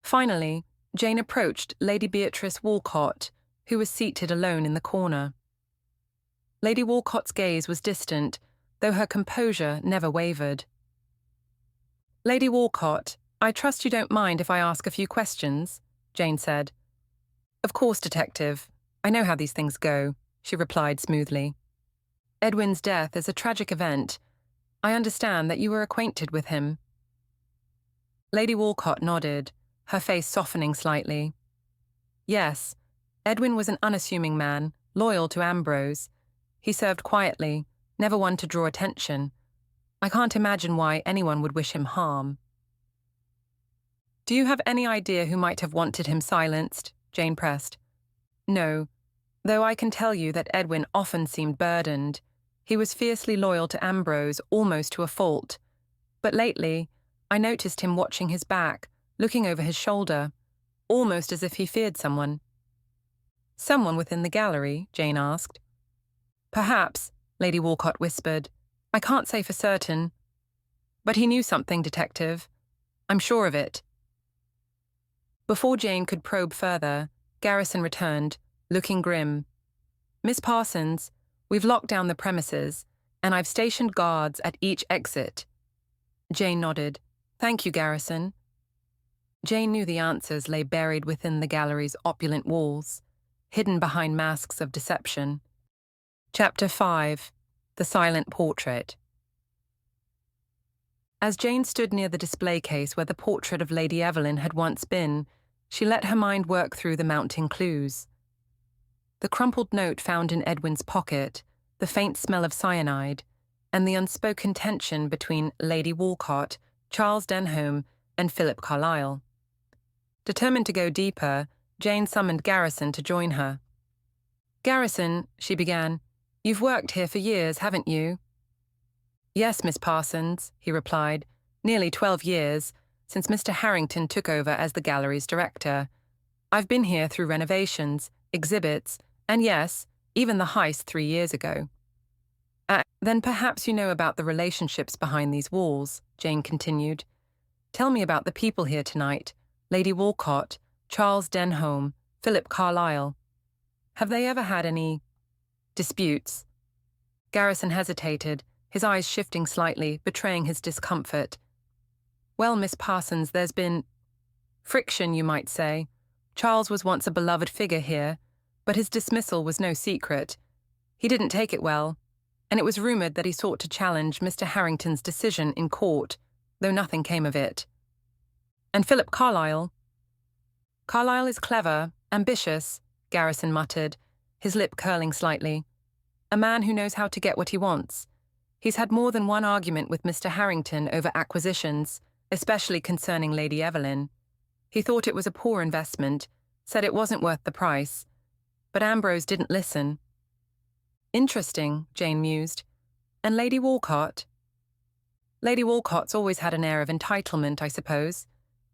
Finally, Jane approached Lady Beatrice Walcott, who was seated alone in the corner. Lady Walcott's gaze was distant, though her composure never wavered. Lady Walcott, I trust you don't mind if I ask a few questions, Jane said. Of course, Detective. I know how these things go, she replied smoothly. Edwin's death is a tragic event. I understand that you were acquainted with him. Lady Walcott nodded, her face softening slightly. Yes, Edwin was an unassuming man, loyal to Ambrose. He served quietly, never one to draw attention. I can't imagine why anyone would wish him harm. Do you have any idea who might have wanted him silenced? Jane pressed. No, though I can tell you that Edwin often seemed burdened. He was fiercely loyal to Ambrose, almost to a fault. But lately, I noticed him watching his back, looking over his shoulder, almost as if he feared someone. Someone within the gallery? Jane asked. Perhaps, Lady Walcott whispered. I can't say for certain. But he knew something, Detective. I'm sure of it. Before Jane could probe further, Garrison returned, looking grim. Miss Parsons, we've locked down the premises, and I've stationed guards at each exit. Jane nodded. Thank you, Garrison. Jane knew the answers lay buried within the gallery's opulent walls, hidden behind masks of deception. Chapter 5. The Silent Portrait. As Jane stood near the display case where the portrait of Lady Evelyn had once been, she let her mind work through the mounting clues. The crumpled note found in Edwin's pocket, the faint smell of cyanide, and the unspoken tension between Lady Walcott, Charles Denholm, and Philip Carlyle. Determined to go deeper, Jane summoned Garrison to join her. "Garrison," she began, "you've worked here for years, haven't you?" "Yes, Miss Parsons," he replied, "nearly 12 years, since Mr. Harrington took over as the gallery's director. I've been here through renovations, exhibits, and yes, even the heist 3 years ago." Then perhaps you know about the relationships behind these walls," Jane continued. "Tell me about the people here tonight, Lady Walcott, Charles Denholm, Philip Carlyle. Have they ever had any disputes?" Garrison hesitated, his eyes shifting slightly, betraying his discomfort. "Well, Miss Parsons, there's been friction, you might say. Charles was once a beloved figure here, but his dismissal was no secret. He didn't take it well, and it was rumoured that he sought to challenge Mr. Harrington's decision in court, though nothing came of it. And Philip Carlyle?" "Carlyle is clever, ambitious," Garrison muttered, his lip curling slightly. "A man who knows how to get what he wants. He's had more than one argument with Mr. Harrington over acquisitions, especially concerning Lady Evelyn. He thought it was a poor investment, said it wasn't worth the price. But Ambrose didn't listen." "Interesting," Jane mused. "And Lady Walcott?" "Lady Walcott's always had an air of entitlement, I suppose.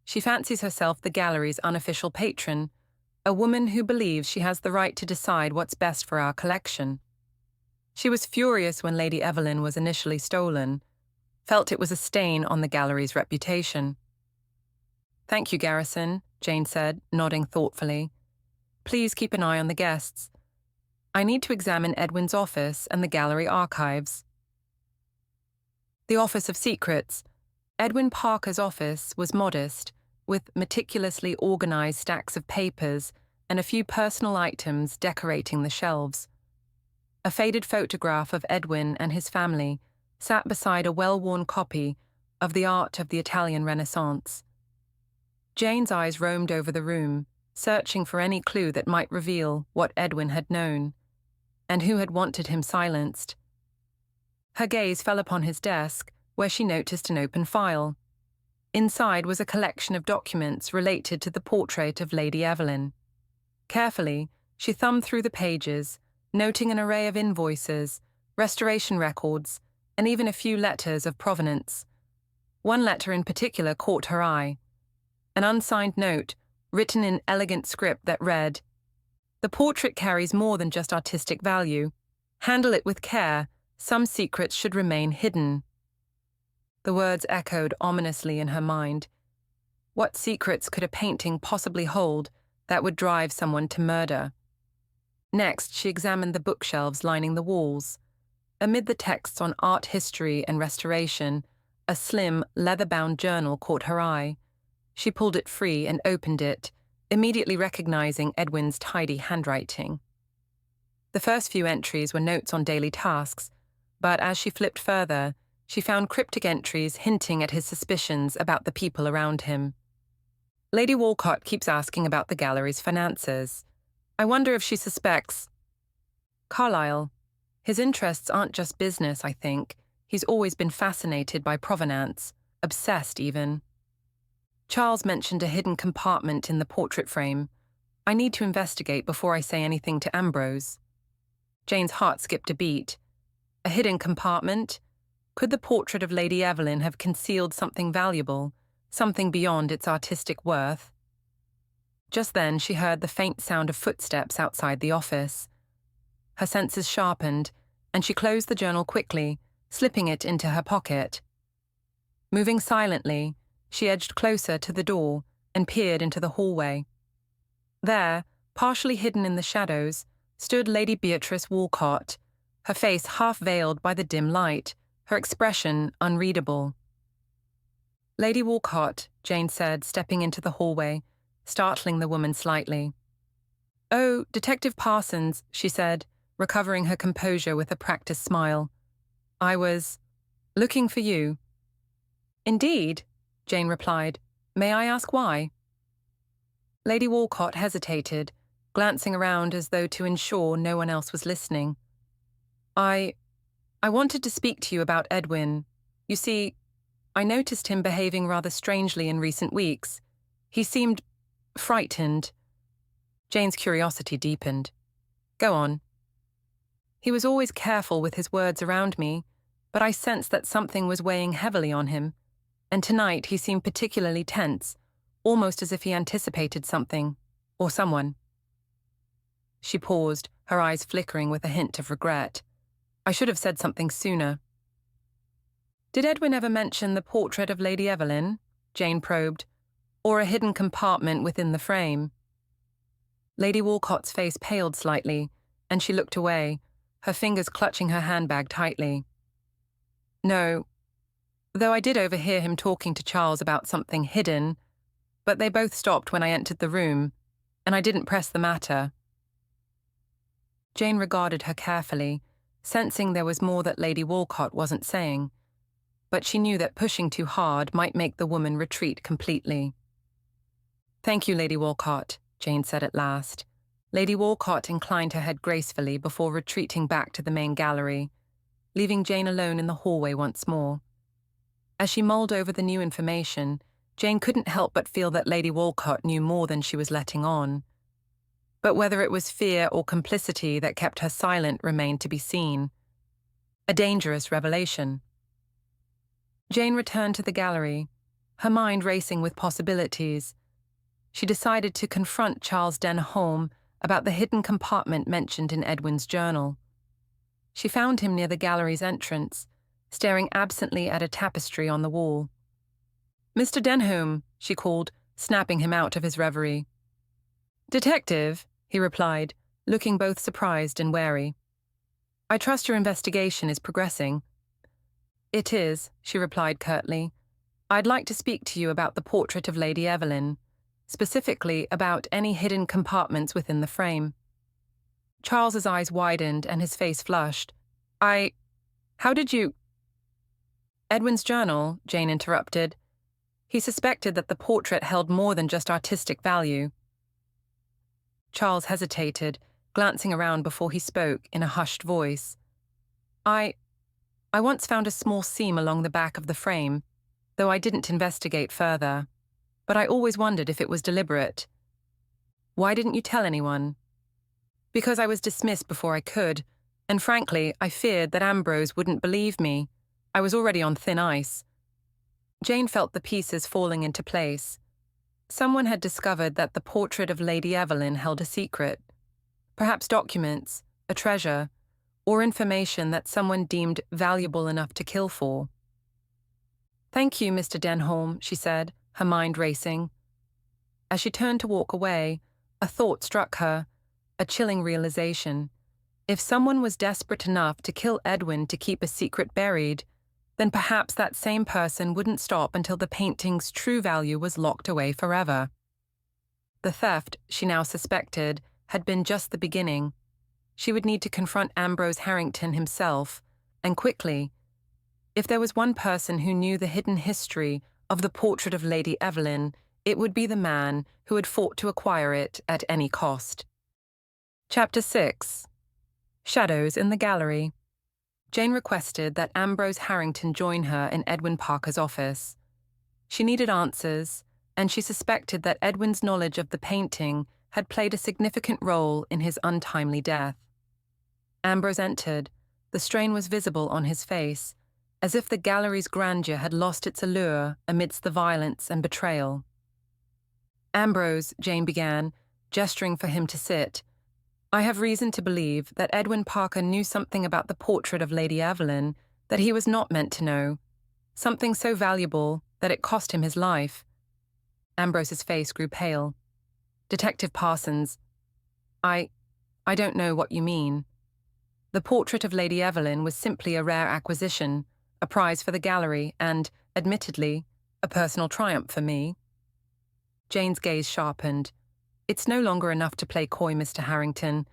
She fancies herself the gallery's unofficial patron, a woman who believes she has the right to decide what's best for our collection. She was furious when Lady Evelyn was initially stolen, felt it was a stain on the gallery's reputation." "Thank you, Garrison," Jane said, nodding thoughtfully. "Please keep an eye on the guests. I need to examine Edwin's office and the gallery archives." The Office of Secrets. Edwin Parker's office was modest, with meticulously organized stacks of papers and a few personal items decorating the shelves. A faded photograph of Edwin and his family sat beside a well-worn copy of The Art of the Italian Renaissance. Jane's eyes roamed over the room, searching for any clue that might reveal what Edwin had known, and who had wanted him silenced. Her gaze fell upon his desk, where she noticed an open file. Inside was a collection of documents related to the portrait of Lady Evelyn. Carefully, she thumbed through the pages, noting an array of invoices, restoration records, and even a few letters of provenance. One letter in particular caught her eye. An unsigned note, written in elegant script that read, "The portrait carries more than just artistic value. Handle it with care. Some secrets should remain hidden." The words echoed ominously in her mind. What secrets could a painting possibly hold that would drive someone to murder? Next, she examined the bookshelves lining the walls. Amid the texts on art history and restoration, a slim, leather-bound journal caught her eye. She pulled it free and opened it, immediately recognizing Edwin's tidy handwriting. The first few entries were notes on daily tasks, but as she flipped further, she found cryptic entries hinting at his suspicions about the people around him. "Lady Walcott keeps asking about the gallery's finances. I wonder if she suspects Carlyle. His interests aren't just business, I think. He's always been fascinated by provenance, obsessed even. Charles mentioned a hidden compartment in the portrait frame. I need to investigate before I say anything to Ambrose." Jane's heart skipped a beat. A hidden compartment? Could the portrait of Lady Evelyn have concealed something valuable, something beyond its artistic worth? Just then she heard the faint sound of footsteps outside the office. Her senses sharpened, and she closed the journal quickly, slipping it into her pocket. Moving silently, she edged closer to the door and peered into the hallway. There, partially hidden in the shadows, stood Lady Beatrice Walcott, her face half veiled by the dim light, her expression unreadable. Lady Walcott, Jane said, stepping into the hallway, startling the woman slightly. Oh, Detective Parsons, she said, recovering her composure with a practiced smile. I was looking for you. Indeed, Jane replied. May I ask why? Lady Walcott hesitated, glancing around as though to ensure no one else was listening. I wanted to speak to you about Edwin. You see, I noticed him behaving rather strangely in recent weeks. He seemed frightened. Jane's curiosity deepened. Go on. He was always careful with his words around me, but I sensed that something was weighing heavily on him, and tonight he seemed particularly tense, almost as if he anticipated something, or someone. She paused, her eyes flickering with a hint of regret. I should have said something sooner. Did Edwin ever mention the portrait of Lady Evelyn? Jane probed. Or a hidden compartment within the frame? Lady Walcott's face paled slightly, and she looked away, her fingers clutching her handbag tightly. No, though I did overhear him talking to Charles about something hidden, but they both stopped when I entered the room, and I didn't press the matter. Jane regarded her carefully, sensing there was more that Lady Walcott wasn't saying, but she knew that pushing too hard might make the woman retreat completely. Thank you, Lady Walcott, Jane said at last. Lady Walcott inclined her head gracefully before retreating back to the main gallery, leaving Jane alone in the hallway once more. As she mulled over the new information, Jane couldn't help but feel that Lady Walcott knew more than she was letting on. But whether it was fear or complicity that kept her silent remained to be seen. A dangerous revelation. Jane returned to the gallery, her mind racing with possibilities. She decided to confront Charles Denholm about the hidden compartment mentioned in Edwin's journal. She found him near the gallery's entrance, staring absently at a tapestry on the wall. Mr. Denholm, she called, snapping him out of his reverie. Detective, he replied, looking both surprised and wary. I trust your investigation is progressing. It is, she replied curtly. I'd like to speak to you about the portrait of Lady Evelyn, specifically about any hidden compartments within the frame. Charles's eyes widened and his face flushed. How did you... Edwin's journal, Jane interrupted. He suspected that the portrait held more than just artistic value. Charles hesitated, glancing around before he spoke in a hushed voice. I once found a small seam along the back of the frame, though I didn't investigate further. But I always wondered if it was deliberate. Why didn't you tell anyone? Because I was dismissed before I could, and frankly, I feared that Ambrose wouldn't believe me. I was already on thin ice. Jane felt the pieces falling into place. Someone had discovered that the portrait of Lady Evelyn held a secret. Perhaps documents, a treasure, or information that someone deemed valuable enough to kill for. Thank you, Mr. Denholm, she said, her mind racing. As she turned to walk away, a thought struck her, a chilling realization. If someone was desperate enough to kill Edwin to keep a secret buried, then perhaps that same person wouldn't stop until the painting's true value was locked away forever. The theft, she now suspected, had been just the beginning. She would need to confront Ambrose Harrington himself, and quickly. If there was one person who knew the hidden history of the portrait of Lady Evelyn, it would be the man who had fought to acquire it at any cost. Chapter 6. Shadows in the Gallery. Jane requested that Ambrose Harrington join her in Edwin Parker's office. She needed answers, and she suspected that Edwin's knowledge of the painting had played a significant role in his untimely death. Ambrose entered. The strain was visible on his face, as if the gallery's grandeur had lost its allure amidst the violence and betrayal. Ambrose, Jane began, gesturing for him to sit. I have reason to believe that Edwin Parker knew something about the portrait of Lady Evelyn that he was not meant to know, something so valuable that it cost him his life. Ambrose's face grew pale. Detective Parsons, I don't know what you mean. The portrait of Lady Evelyn was simply a rare acquisition, a prize for the gallery, and, admittedly, A personal triumph for me. Jane's gaze sharpened. It's no longer enough to play coy, Mr. Harrington.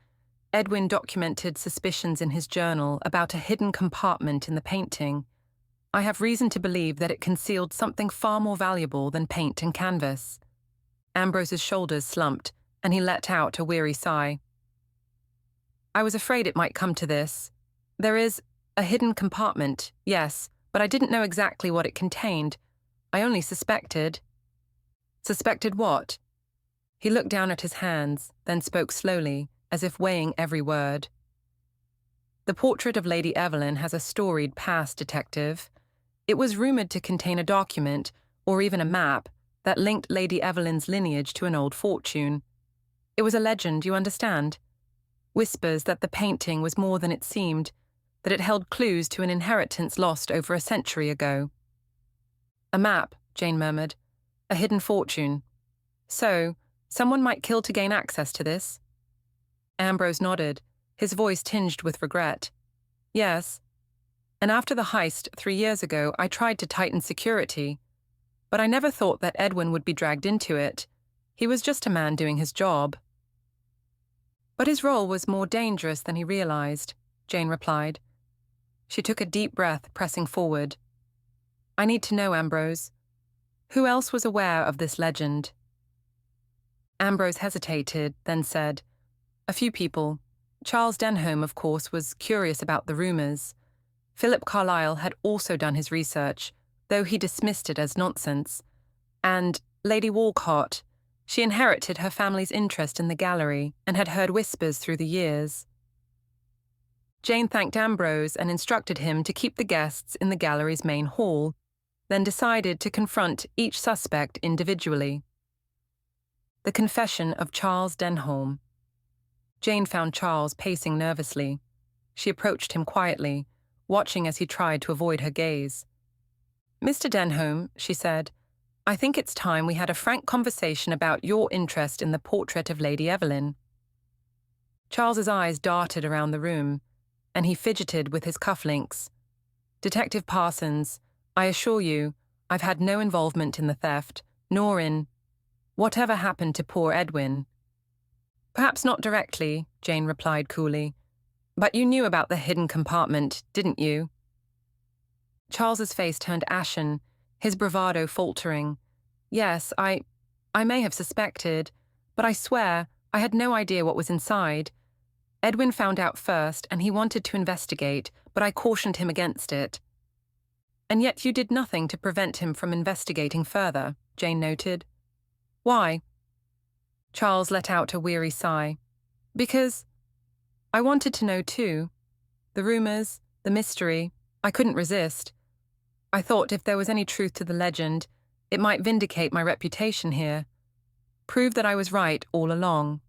Edwin documented suspicions in his journal about a hidden compartment in the painting. I have reason to believe that it concealed something far more valuable than paint and canvas. Ambrose's shoulders slumped, and he let out a weary sigh. I was afraid it might come to this. There is a hidden compartment, yes, but I didn't know exactly what it contained. I only suspected. Suspected what? He looked down at his hands, then spoke slowly, as if weighing every word. The portrait of Lady Evelyn has a storied past, Detective. It was rumoured to contain a document, or even a map, that linked Lady Evelyn's lineage to an old fortune. It was a legend, you understand? Whispers that the painting was more than it seemed, that it held clues to an inheritance lost over a century ago. A map, Jane murmured. A hidden fortune. So, someone might kill to gain access to this? Ambrose nodded, his voice tinged with regret. Yes. And after the heist 3 years ago, I tried to tighten security. But I never thought that Edwin would be dragged into it. He was just a man doing his job. But his role was more dangerous than he realized, Jane replied. She took a deep breath, pressing forward. I need to know, Ambrose. Who else was aware of this legend? Ambrose hesitated, then said, A few people. Charles Denholm, of course, was curious about the rumours. Philip Carlyle had also done his research, though he dismissed it as nonsense. And Lady Walcott, she inherited her family's interest in the gallery and had heard whispers through the years. Jane thanked Ambrose and instructed him to keep the guests in the gallery's main hall, then decided to confront each suspect individually. The confession of Charles Denholm. Jane found Charles pacing nervously. She approached him quietly, watching as he tried to avoid her gaze. Mr. Denholm, she said, I think it's time we had a frank conversation about your interest in the portrait of Lady Evelyn. Charles's eyes darted around the room, and he fidgeted with his cufflinks. Detective Parsons, I assure you, I've had no involvement in the theft, nor in whatever happened to poor Edwin. Perhaps not directly, Jane replied coolly. But you knew about the hidden compartment, didn't you? Charles's face turned ashen, his bravado faltering. Yes, I may have suspected, but I swear I had no idea what was inside. Edwin found out first, and he wanted to investigate, but I cautioned him against it. And yet you did nothing to prevent him from investigating further, Jane noted. Why? Charles let out a weary sigh. Because I wanted to know too. The rumours, the mystery, I couldn't resist. I thought if there was any truth to the legend, it might vindicate my reputation here, prove that I was right all along.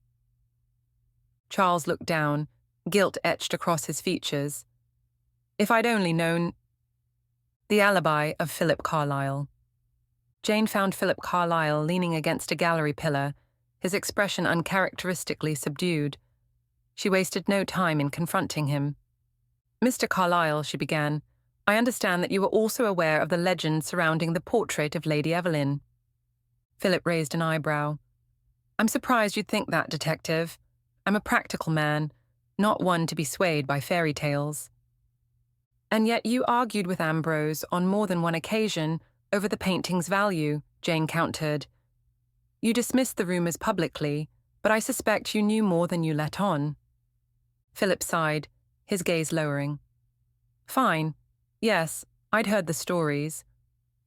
Charles looked down, guilt etched across his features. If I'd only known. The alibi of Philip Carlyle. Jane found Philip Carlyle leaning against a gallery pillar, his expression uncharacteristically subdued. She wasted no time in confronting him. Mr. Carlyle, she began, I understand that you were also aware of the legend surrounding the portrait of Lady Evelyn. Philip raised an eyebrow. I'm surprised you'd think that, Detective. I'm a practical man, not one to be swayed by fairy tales. And yet you argued with Ambrose on more than one occasion over the painting's value, Jane countered. You dismissed the rumours publicly, but I suspect you knew more than you let on. Philip sighed, his gaze lowering. Fine. Yes, I'd heard the stories.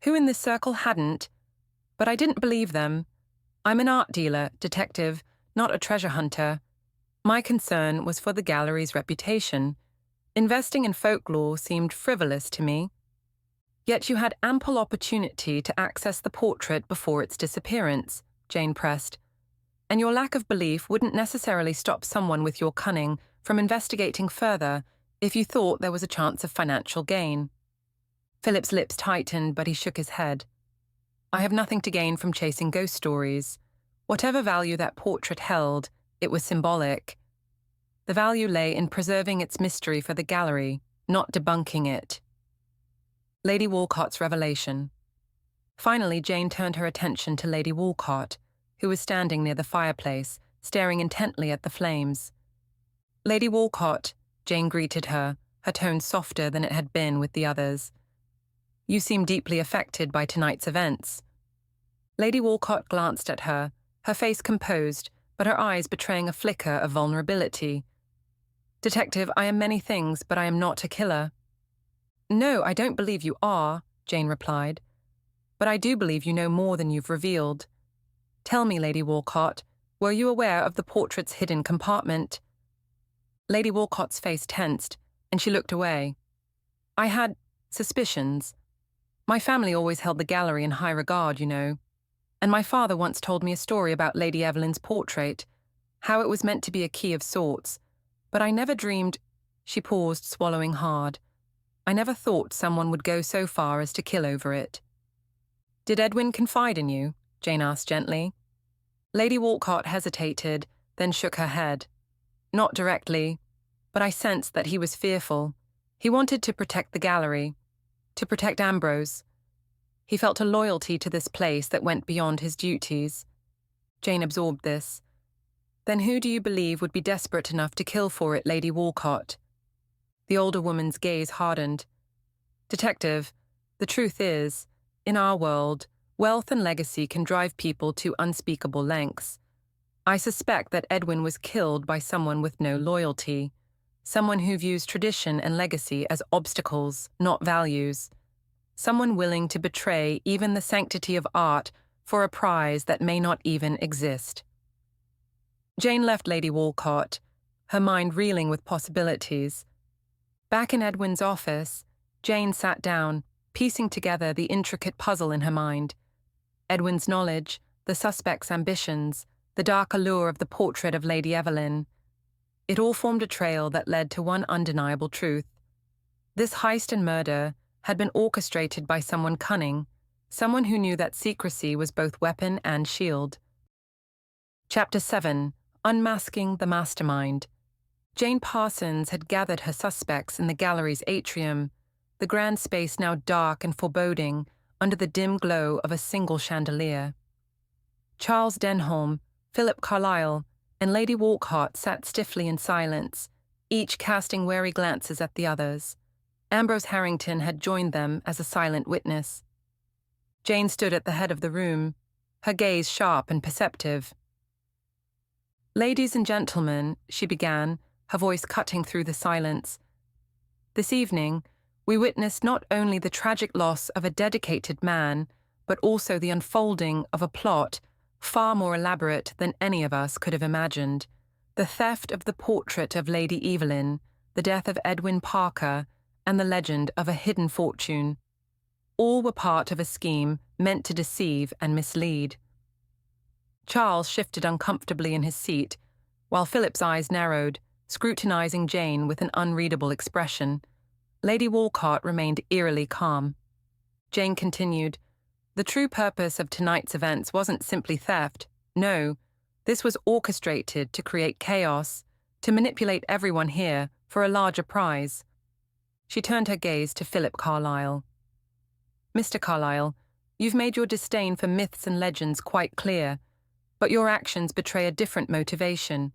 Who in this circle hadn't? But I didn't believe them. I'm an art dealer, detective, not a treasure hunter. My concern was for the gallery's reputation. Investing in folklore seemed frivolous to me. Yet you had ample opportunity to access the portrait before its disappearance, Jane pressed. And your lack of belief wouldn't necessarily stop someone with your cunning from investigating further if you thought there was a chance of financial gain. Philip's lips tightened, but he shook his head. I have nothing to gain from chasing ghost stories. Whatever value that portrait held, it was symbolic. The value lay in preserving its mystery for the gallery, not debunking it. Lady Walcott's revelation. Finally, Jane turned her attention to Lady Walcott, who was standing near the fireplace, staring intently at the flames. "Lady Walcott," Jane greeted her, her tone softer than it had been with the others. "You seem deeply affected by tonight's events." Lady Walcott glanced at her, her face composed, but her eyes betraying a flicker of vulnerability. "Detective, I am many things, but I am not a killer." "No, I don't believe you are," Jane replied. "But I do believe you know more than you've revealed. Tell me, Lady Walcott, were you aware of the portrait's hidden compartment?" Lady Walcott's face tensed, and she looked away. "I had suspicions. My family always held the gallery in high regard, you know. And my father once told me a story about Lady Evelyn's portrait, how it was meant to be a key of sorts. But I never dreamed—" She paused, swallowing hard. "I never thought someone would go so far as to kill over it." "Did Edwin confide in you?" Jane asked gently. Lady Walcott hesitated, then shook her head. "Not directly, but I sensed that he was fearful. He wanted to protect the gallery, to protect Ambrose. He felt a loyalty to this place that went beyond his duties." Jane absorbed this. "Then who do you believe would be desperate enough to kill for it, Lady Walcott?" The older woman's gaze hardened. "Detective, the truth is, in our world, wealth and legacy can drive people to unspeakable lengths. I suspect that Edwin was killed by someone with no loyalty, someone who views tradition and legacy as obstacles, not values. Someone willing to betray even the sanctity of art for a prize that may not even exist." Jane left Lady Walcott, her mind reeling with possibilities. Back in Edwin's office, Jane sat down, piecing together the intricate puzzle in her mind. Edwin's knowledge, the suspect's ambitions, the dark allure of the portrait of Lady Evelyn. It all formed a trail that led to one undeniable truth. This heist and murder had been orchestrated by someone cunning, someone who knew that secrecy was both weapon and shield. Chapter 7. Unmasking the Mastermind. Jane Parsons had gathered her suspects in the gallery's atrium, the grand space now dark and foreboding under the dim glow of a single chandelier. Charles Denholm, Philip Carlyle, and Lady Walcott sat stiffly in silence, each casting wary glances at the others. Ambrose Harrington had joined them as a silent witness. Jane stood at the head of the room, her gaze sharp and perceptive. "Ladies and gentlemen," she began, her voice cutting through the silence. "This evening, we witnessed not only the tragic loss of a dedicated man, but also the unfolding of a plot far more elaborate than any of us could have imagined. The theft of the portrait of Lady Evelyn, the death of Edwin Parker, and the legend of a hidden fortune. All were part of a scheme meant to deceive and mislead." Charles shifted uncomfortably in his seat, while Philip's eyes narrowed, scrutinizing Jane with an unreadable expression. Lady Walcott remained eerily calm. Jane continued, "The true purpose of tonight's events wasn't simply theft. No, this was orchestrated to create chaos, to manipulate everyone here for a larger prize." She turned her gaze to Philip Carlyle. "Mr. Carlyle, you've made your disdain for myths and legends quite clear, but your actions betray a different motivation.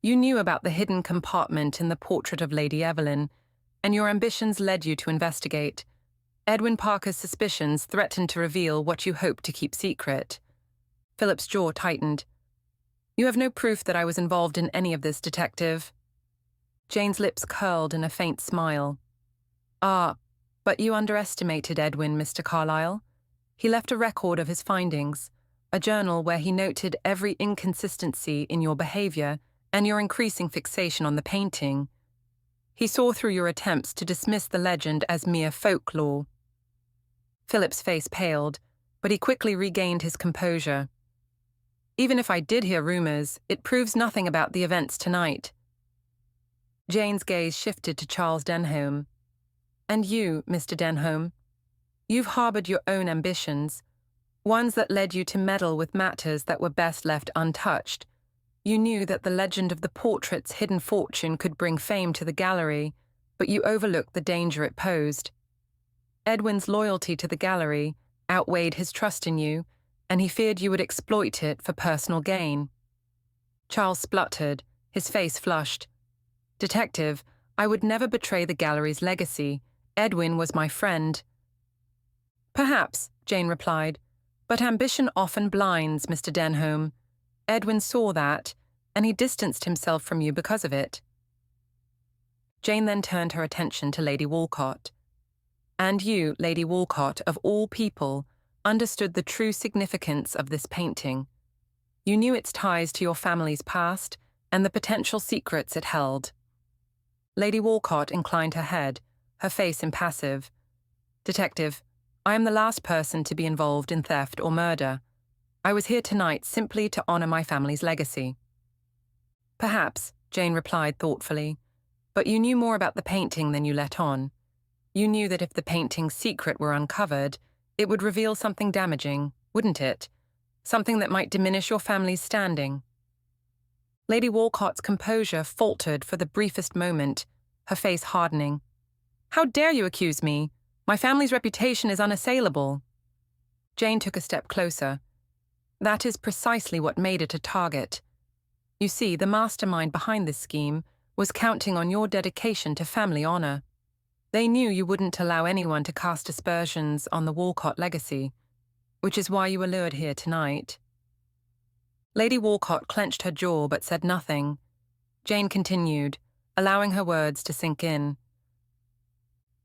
You knew about the hidden compartment in the portrait of Lady Evelyn, and your ambitions led you to investigate. Edwin Parker's suspicions threatened to reveal what you hoped to keep secret." Philip's jaw tightened. "You have no proof that I was involved in any of this, Detective." Jane's lips curled in a faint smile. "Ah, but you underestimated Edwin, Mr. Carlyle. He left a record of his findings, a journal where he noted every inconsistency in your behavior and your increasing fixation on the painting. He saw through your attempts to dismiss the legend as mere folklore." Philip's face paled, but he quickly regained his composure. "Even if I did hear rumors, it proves nothing about the events tonight." Jane's gaze shifted to Charles Denholm. "And you, Mr. Denholm, you've harbored your own ambitions, ones that led you to meddle with matters that were best left untouched. You knew that the legend of the portrait's hidden fortune could bring fame to the gallery, but you overlooked the danger it posed. Edwin's loyalty to the gallery, outweighed his trust in you, and he feared you would exploit it for personal gain. Charles spluttered, his face flushed. "Detective, I would never betray the gallery's legacy. Edwin was my friend." "Perhaps," Jane replied, "but ambition often blinds, Mr. Denholm. Edwin saw that, and he distanced himself from you because of it." Jane then turned her attention to Lady Walcott. "And you, Lady Walcott, of all people, understood the true significance of this painting. You knew its ties to your family's past and the potential secrets it held." Lady Walcott inclined her head, her face impassive. "Detective, I am the last person to be involved in theft or murder. I was here tonight simply to honor my family's legacy." "Perhaps," Jane replied thoughtfully, "but you knew more about the painting than you let on. You knew that if the painting's secret were uncovered, it would reveal something damaging, wouldn't it? Something that might diminish your family's standing." Lady Walcott's composure faltered for the briefest moment, her face hardening. "How dare you accuse me? My family's reputation is unassailable." Jane took a step closer. "That is precisely what made it a target. You see, the mastermind behind this scheme was counting on your dedication to family honor. They knew you wouldn't allow anyone to cast aspersions on the Walcott legacy, which is why you were lured here tonight." Lady Walcott clenched her jaw but said nothing. Jane continued, allowing her words to sink in.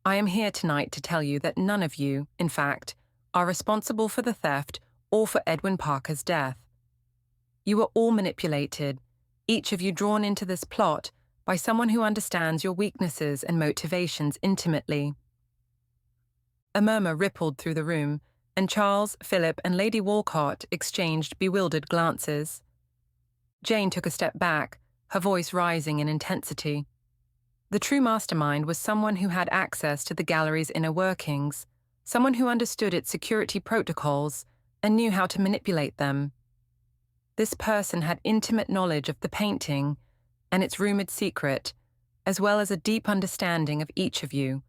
"I am here tonight to tell you that none of you, in fact, are responsible for the theft or for Edwin Parker's death. You were all manipulated, each of you drawn into this plot by someone who understands your weaknesses and motivations intimately." A murmur rippled through the room, and Charles, Philip, and Lady Walcott exchanged bewildered glances. Jane took a step back, her voice rising in intensity. The true mastermind was someone who had access to the gallery's inner workings, someone who understood its security protocols and knew how to manipulate them. This person had intimate knowledge of the painting and its rumored secret, as well as a deep understanding of each of you,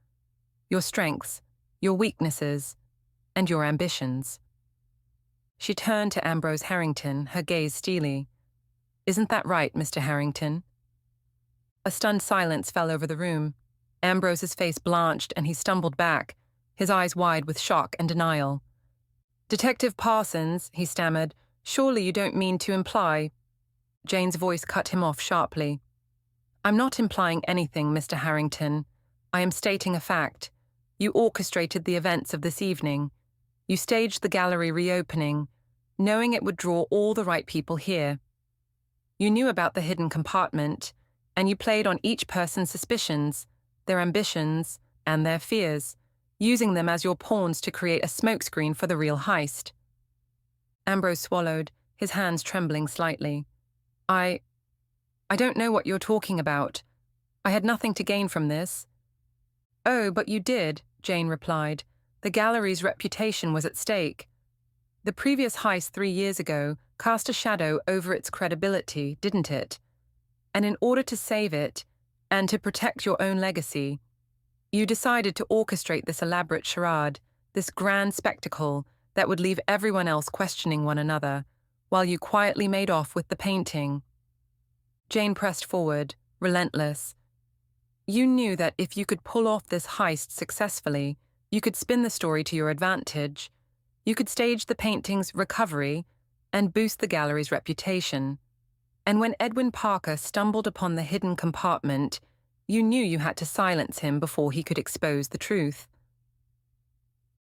your strengths, your weaknesses, and your ambitions. She turned to Ambrose Harrington, her gaze steely. "Isn't that right, Mr. Harrington?" A stunned silence fell over the room. Ambrose's face blanched and he stumbled back, his eyes wide with shock and denial. "Detective Parsons," he stammered, "surely you don't mean to imply—" Jane's voice cut him off sharply. "I'm not implying anything, Mr. Harrington. I am stating a fact. You orchestrated the events of this evening. You staged the gallery reopening, knowing it would draw all the right people here. You knew about the hidden compartment, and you played on each person's suspicions, their ambitions, and their fears, using them as your pawns to create a smokescreen for the real heist." Ambrose swallowed, his hands trembling slightly. I don't know what you're talking about. I had nothing to gain from this." "Oh, but you did," Jane replied. "The gallery's reputation was at stake. The previous heist 3 years ago cast a shadow over its credibility, didn't it? And in order to save it, and to protect your own legacy, you decided to orchestrate this elaborate charade, this grand spectacle that would leave everyone else questioning one another, while you quietly made off with the painting." Jane pressed forward, relentless. "You knew that if you could pull off this heist successfully, you could spin the story to your advantage. You could stage the painting's recovery and boost the gallery's reputation. And when Edwin Parker stumbled upon the hidden compartment, you knew you had to silence him before he could expose the truth."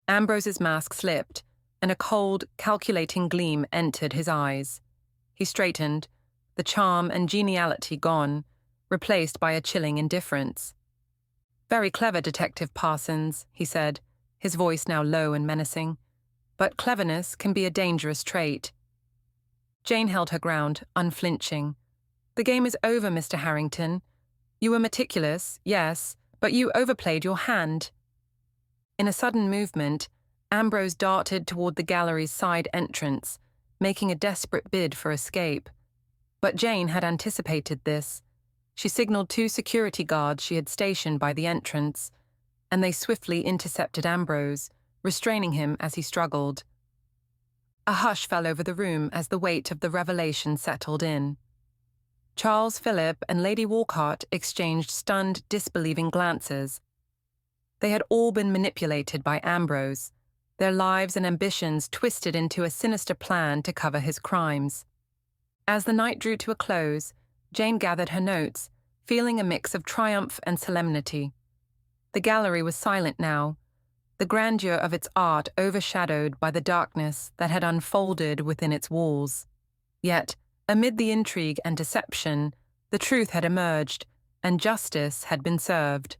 Ambrose's mask slipped, and a cold, calculating gleam entered his eyes. He straightened, the charm and geniality gone, replaced by a chilling indifference. "Very clever, Detective Parsons," he said, his voice now low and menacing. "But cleverness can be a dangerous trait." Jane held her ground, unflinching. "The game is over, Mr. Harrington. You were meticulous, yes, but you overplayed your hand." In a sudden movement, Ambrose darted toward the gallery's side entrance, making a desperate bid for escape. But Jane had anticipated this. She signaled 2 security guards she had stationed by the entrance, and they swiftly intercepted Ambrose, restraining him as he struggled. A hush fell over the room as the weight of the revelation settled in. Charles Philip and Lady Walcott exchanged stunned, disbelieving glances. They had all been manipulated by Ambrose, their lives and ambitions twisted into a sinister plan to cover his crimes. As the night drew to a close, Jane gathered her notes, feeling a mix of triumph and solemnity. The gallery was silent now, the grandeur of its art overshadowed by the darkness that had unfolded within its walls. Yet, amid the intrigue and deception, the truth had emerged, and justice had been served.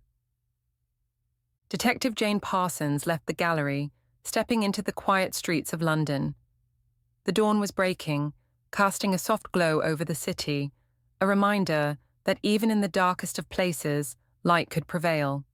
Detective Jane Parsons left the gallery, stepping into the quiet streets of London. The dawn was breaking, casting a soft glow over the city, a reminder that even in the darkest of places, light could prevail.